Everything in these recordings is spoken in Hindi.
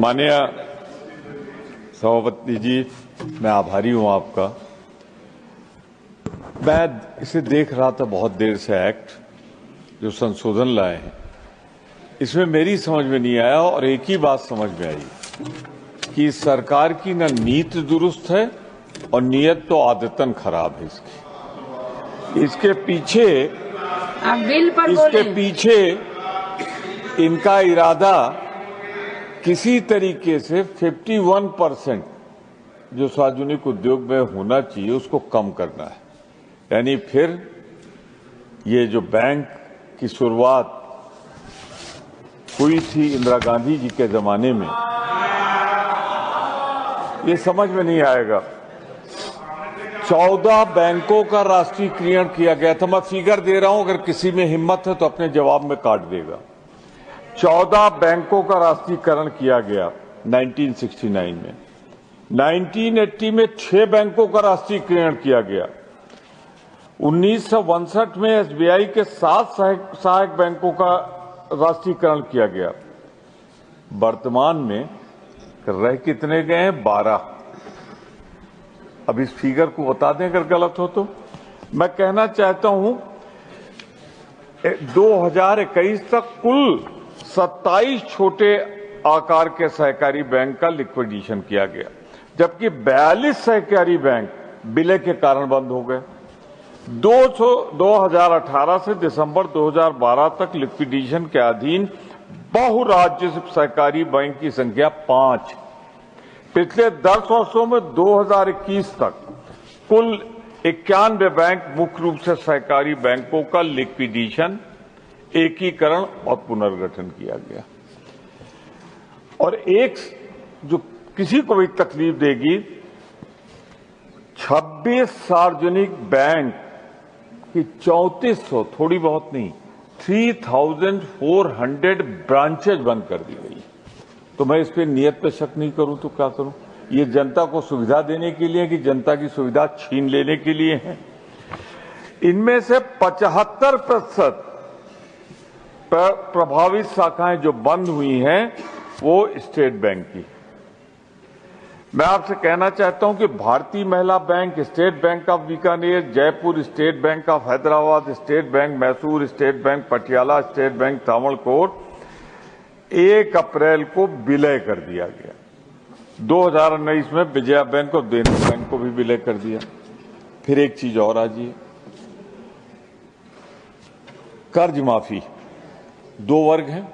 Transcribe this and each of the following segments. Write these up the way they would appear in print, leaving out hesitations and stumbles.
माननीय सभापति जी, मैं आभारी हूं आपका। मैं इसे देख रहा था बहुत देर से, एक्ट जो संशोधन लाए हैं, इसमें मेरी समझ में नहीं आया और एक ही बात समझ में आई कि सरकार की न नीति दुरुस्त है और नीयत तो आदतन खराब है इसके पीछे इनका इरादा किसी तरीके से 51% जो सार्वजनिक उद्योग में होना चाहिए उसको कम करना है। यानी फिर ये जो बैंक की शुरुआत हुई थी इंदिरा गांधी जी के जमाने में, ये समझ में नहीं आएगा। 14 बैंकों का राष्ट्रीयकरण किया गया था। मैं फिगर दे रहा हूं, अगर किसी में हिम्मत है तो अपने जवाब में काट देगा। 14 बैंकों का राष्ट्रीयकरण किया गया 1969 में। 1980 में 6 बैंकों का राष्ट्रीयकरण किया गया। 1962 में एसबीआई के 7 सहायक बैंकों का राष्ट्रीयकरण किया गया। वर्तमान में रह कितने गए हैं? 12। अब इस फिगर को बता दें अगर गलत हो तो। मैं कहना चाहता हूं 2021 तक कुल 27 छोटे आकार के सहकारी बैंक का लिक्विडेशन किया गया, जबकि 42 सहकारी बैंक विलय के कारण बंद हो गए। 2018 से दिसंबर 2012 तक लिक्विडेशन के अधीन बहुराज्य सहकारी बैंक की संख्या 5। पिछले 10 वर्षों में 2021 तक कुल 91 बैंक मुख्य रूप से सहकारी बैंकों का लिक्विडेशन, एकीकरण और पुनर्गठन किया गया। और एक जो किसी को भी तकलीफ देगी, 26 सार्वजनिक बैंक की 3400, थोड़ी बहुत नहीं, 3400 ब्रांचेज बंद कर दी गई। तो मैं इस पे नियत पे शक नहीं करूं तो क्या करूं? ये जनता को सुविधा देने के लिए कि जनता की सुविधा छीन लेने के लिए है? इनमें से 75% प्रभावित शाखाएं जो बंद हुई हैं वो स्टेट बैंक की। मैं आपसे कहना चाहता हूं कि Bharatiya Mahila Bank, State Bank of Bikaner, Jaipur State Bank of Hyderabad, State Bank Mysore, State Bank Patiala, State Bank तामिलकोट 1 अप्रैल को विलय कर दिया गया। 2019 में विजया बैंक और देना बैंक को भी विलय कर दिया। फिर एक चीज और आज ये कर्ज माफी, 2 वर्ग हैं।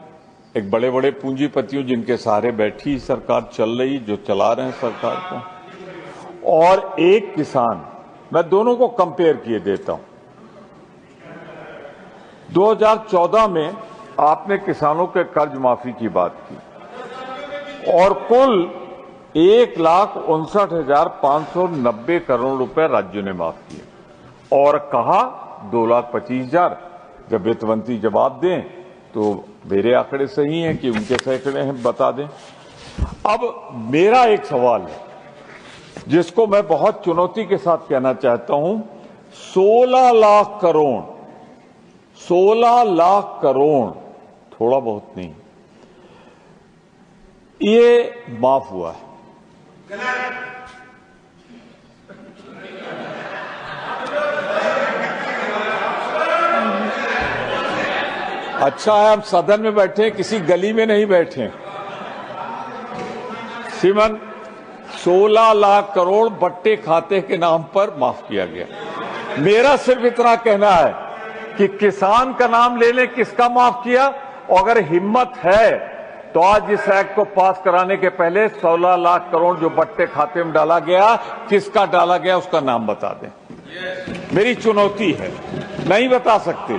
एक बड़े बड़े पूंजीपतियों जिनके सहारे बैठी सरकार चल रही, जो चला रहे हैं सरकार को, और एक किसान। मैं दोनों को कंपेयर किए देता हूं। 2014 में आपने किसानों के कर्ज माफी की बात की और कुल 1,59,590 करोड़ रुपए राज्यों ने माफ किए और कहा 2,25,000। जब वित्त मंत्री जवाब दें तो मेरे आंकड़े सही हैं कि उनके सैकड़े हैं, बता दें। अब मेरा एक सवाल है जिसको मैं बहुत चुनौती के साथ कहना चाहता हूं। 16 लाख करोड़ थोड़ा बहुत नहीं, ये माफ हुआ है। अच्छा है हम सदन में बैठे हैं, किसी गली में नहीं बैठे हैं। श्रीमान, 16 लाख करोड़ बट्टे खाते के नाम पर माफ किया गया। मेरा सिर्फ इतना कहना है कि किसान का नाम ले लें, किसका माफ किया? और अगर हिम्मत है तो आज इस एक्ट को पास कराने के पहले 16 लाख करोड़ जो बट्टे खाते में डाला गया, किसका डाला गया उसका नाम बता दें। मेरी चुनौती है, नहीं बता सकते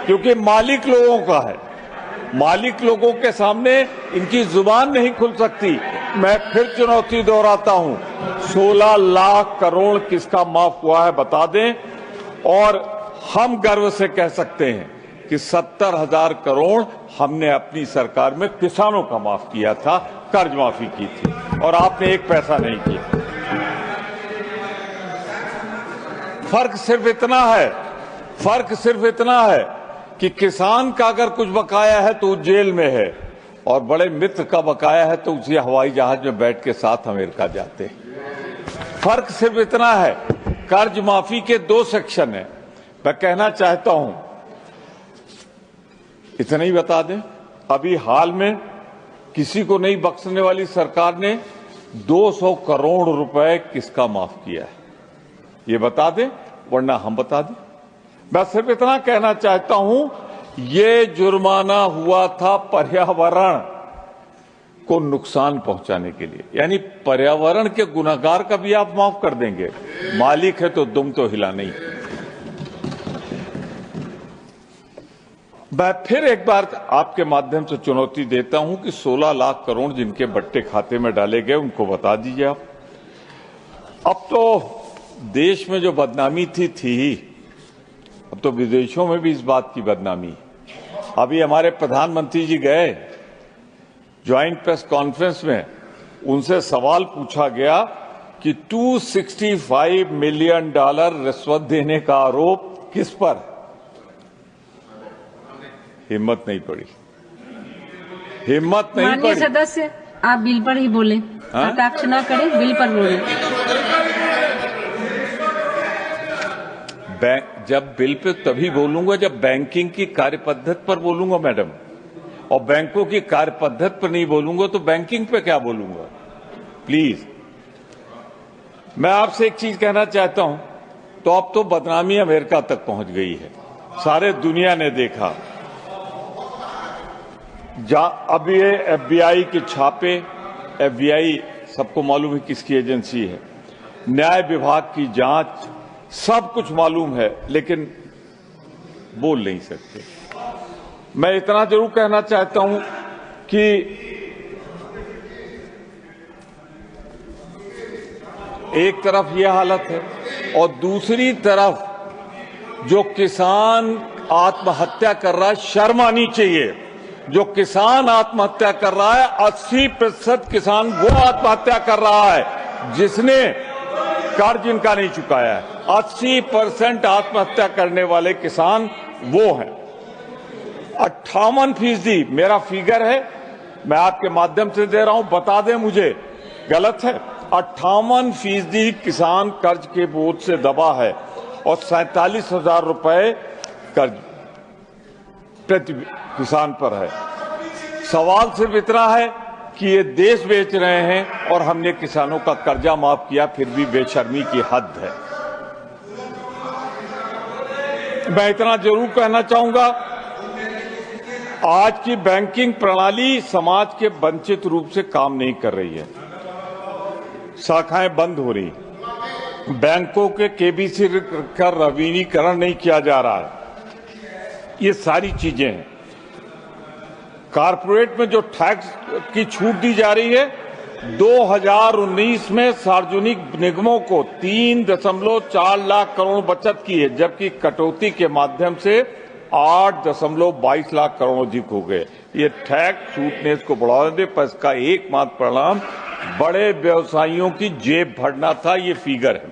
क्योंकि मालिक लोगों का है। मालिक लोगों के सामने इनकी जुबान नहीं खुल सकती। मैं फिर चुनौती दोहराता हूं, 16 लाख करोड़ किसका माफ हुआ है बता दें। और हम गर्व से कह सकते हैं कि 70,000 करोड़ हमने अपनी सरकार में किसानों का माफ किया था, कर्ज माफी की थी, और आपने 1 पैसा नहीं किया। फर्क सिर्फ इतना है कि किसान का अगर कुछ बकाया है तो जेल में है, और बड़े मित्र का बकाया है तो उसी हवाई जहाज में बैठ के साथ अमेरिका जाते हैं। फर्क सिर्फ इतना है, कर्ज माफी के 2 सेक्शन है। मैं कहना चाहता हूं, इतना ही बता दें, अभी हाल में किसी को नहीं बख्शने वाली सरकार ने 200 करोड़ रुपए किसका माफ किया है, ये बता दें, वरना हम बता दें। मैं सिर्फ इतना कहना चाहता हूं, ये जुर्माना हुआ था पर्यावरण को नुकसान पहुंचाने के लिए, यानी पर्यावरण के गुनहगार का भी आप माफ कर देंगे, मालिक है तो दुम तो हिला नहीं। मैं फिर एक बार आपके माध्यम से चुनौती देता हूं कि 16 लाख करोड़ जिनके बट्टे खाते में डाले गए उनको बता दीजिए आप। अब तो देश में जो बदनामी थी, अब तो विदेशों में भी इस बात की बदनामी। अभी हमारे प्रधानमंत्री जी गए ज्वाइंट प्रेस कॉन्फ्रेंस में, उनसे सवाल पूछा गया कि $265 मिलियन रिश्वत देने का आरोप किस पर? हिम्मत नहीं पड़ी, हिम्मत नहीं पड़ी। माननीय सदस्य, आप बिल पर ही बोले, कटाक्ष न करें, बिल पर बोले। जब बिल पे तभी बोलूंगा जब बैंकिंग की कार्य पद्धति पर बोलूंगा मैडम, और बैंकों की कार्य पद्धति पर नहीं बोलूंगा तो बैंकिंग पे क्या बोलूंगा? प्लीज, मैं आपसे एक चीज कहना चाहता हूं, तो अब तो बदनामी अमेरिका तक पहुंच गई है, सारे दुनिया ने देखा। अब ये FBI के छापे, FBI सबको मालूम है किसकी एजेंसी है, न्याय विभाग की जांच, सब कुछ मालूम है, लेकिन बोल नहीं सकते। मैं इतना जरूर कहना चाहता हूं कि एक तरफ यह हालत है और दूसरी तरफ जो किसान आत्महत्या कर रहा है, शर्म आनी चाहिए। जो किसान आत्महत्या कर रहा है, 80% किसान वो आत्महत्या कर रहा है जिसने कर्ज इनका नहीं चुकाया है। 80% आत्महत्या करने वाले किसान वो हैं। 58% मेरा फिगर है, मैं आपके माध्यम से दे रहा हूं, बता दें मुझे गलत है। 58% किसान कर्ज के बोझ से दबा है और 47,000 रुपए कर्ज प्रति किसान पर है। सवाल सिर्फ इतना है कि ये देश बेच रहे हैं और हमने किसानों का कर्जा माफ किया, फिर भी बेशर्मी की हद है। मैं इतना जरूर कहना चाहूंगा, आज की बैंकिंग प्रणाली समाज के वंचित रूप से काम नहीं कर रही है, शाखाएं बंद हो रही, बैंकों के KBC का नवीनीकरण नहीं किया जा रहा है, ये सारी चीजें हैं। कारपोरेट में जो टैक्स की छूट दी जा रही है, 2019 में सार्वजनिक निगमों को 3.4 लाख करोड़ बचत की है, जबकि कटौती के माध्यम से 8.22 लाख करोड़ अधिक हो गए। ये टैक्स छूट ने इसको बढ़ावा दे, पर इसका एकमात्र परिणाम बड़े व्यवसायियों की जेब भरना था, ये फिगर है।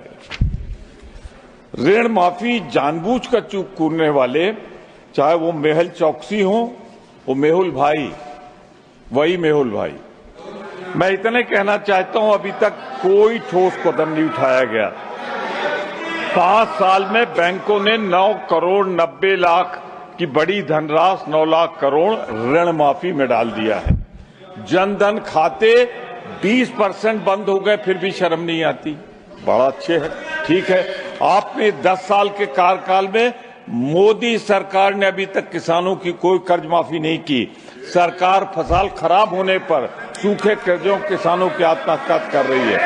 ऋण माफी जानबूझकर चूक करने वाले, चाहे वो मेहुल चौकसी हो, वो मेहुल भाई, वही मेहुल भाई। मैं इतने कहना चाहता हूं, अभी तक कोई ठोस कदम नहीं उठाया गया। 5 साल में बैंकों ने 9 करोड़ 90 लाख की बड़ी धनराशि 9 लाख करोड़ ऋण माफी में डाल दिया है। जनधन खाते 20% बंद हो गए, फिर भी शर्म नहीं आती। बड़ा अच्छे है, ठीक है। आपने 10 साल के कार्यकाल में मोदी सरकार ने अभी तक किसानों की कोई कर्ज माफी नहीं की। सरकार फसल खराब होने पर सूखे कर्जों किसानों की आत्महत्या कर रही है।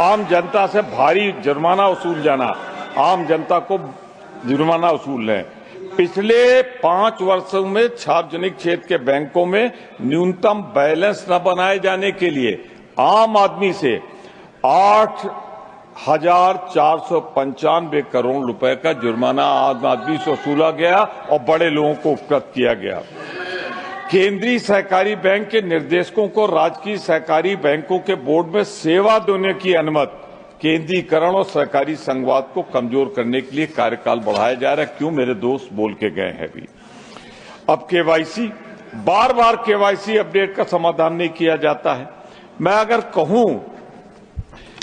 आम जनता से भारी जुर्माना वसूल जाना, आम जनता को जुर्माना वसूल है। पिछले 5 वर्षों में सार्वजनिक क्षेत्र के बैंकों में न्यूनतम बैलेंस न बनाए जाने के लिए आम आदमी से 8,495 करोड़ रुपए का जुर्माना आम आदमी से वसूला गया और बड़े लोगों को उपकृत किया गया। केंद्रीय सहकारी बैंक के निर्देशकों को राजकीय सहकारी बैंकों के बोर्ड में सेवा देने की अनुमति केंद्रीयकरण और सहकारी संघवाद को कमजोर करने के लिए कार्यकाल बढ़ाया जा रहा है। क्यों, मेरे दोस्त बोल के गए हैं अभी। अब KYC बार बार केवाईसी अपडेट का समाधान नहीं किया जाता है। मैं अगर कहूं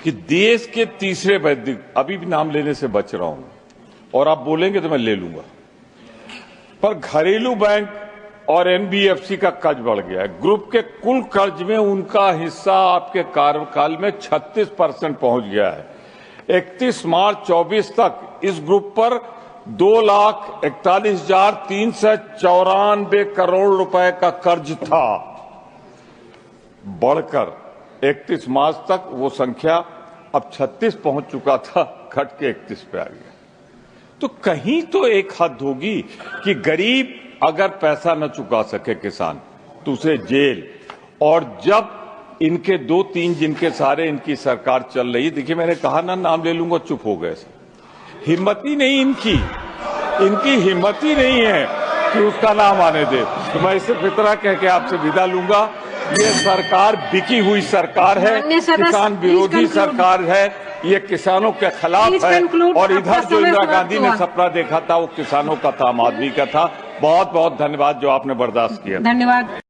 कि देश के तीसरे वैश्विक, अभी भी नाम लेने से बच रहा हूं और आप बोलेंगे तो मैं ले लूंगा, पर घरेलू बैंक और एनबीएफसी का कर्ज बढ़ गया है। ग्रुप के कुल कर्ज में उनका हिस्सा आपके कार्यकाल में 36% पहुंच गया है। 31 मार्च 24 तक इस ग्रुप पर 2,41,394 करोड़ रुपए का कर्ज था। बढ़कर 31 मार्च तक वो संख्या अब 36 पहुंच चुका था, घट के 31 पे आ गया। तो कहीं तो एक हद होगी कि गरीब अगर पैसा न चुका सके किसान तो उसे जेल। और जब इनके 2-3 जिनके सारे इनकी सरकार चल रही, देखिए मैंने कहा ना नाम ले लूंगा, चुप हो गए। हिम्मत ही नहीं इनकी हिम्मत ही नहीं है कि उसका नाम आने दे। तो मैं सिर्फ इतना कह के आपसे विदा लूंगा। ये सरकार बिकी हुई सरकार है, किसान विरोधी सरकार है, ये किसानों के खिलाफ है। और इधर जो इंदिरा गांधी ने सपना देखा था वो किसानों का था, आम आदमी का था। बहुत बहुत धन्यवाद जो आपने बर्दाश्त किया। धन्यवाद।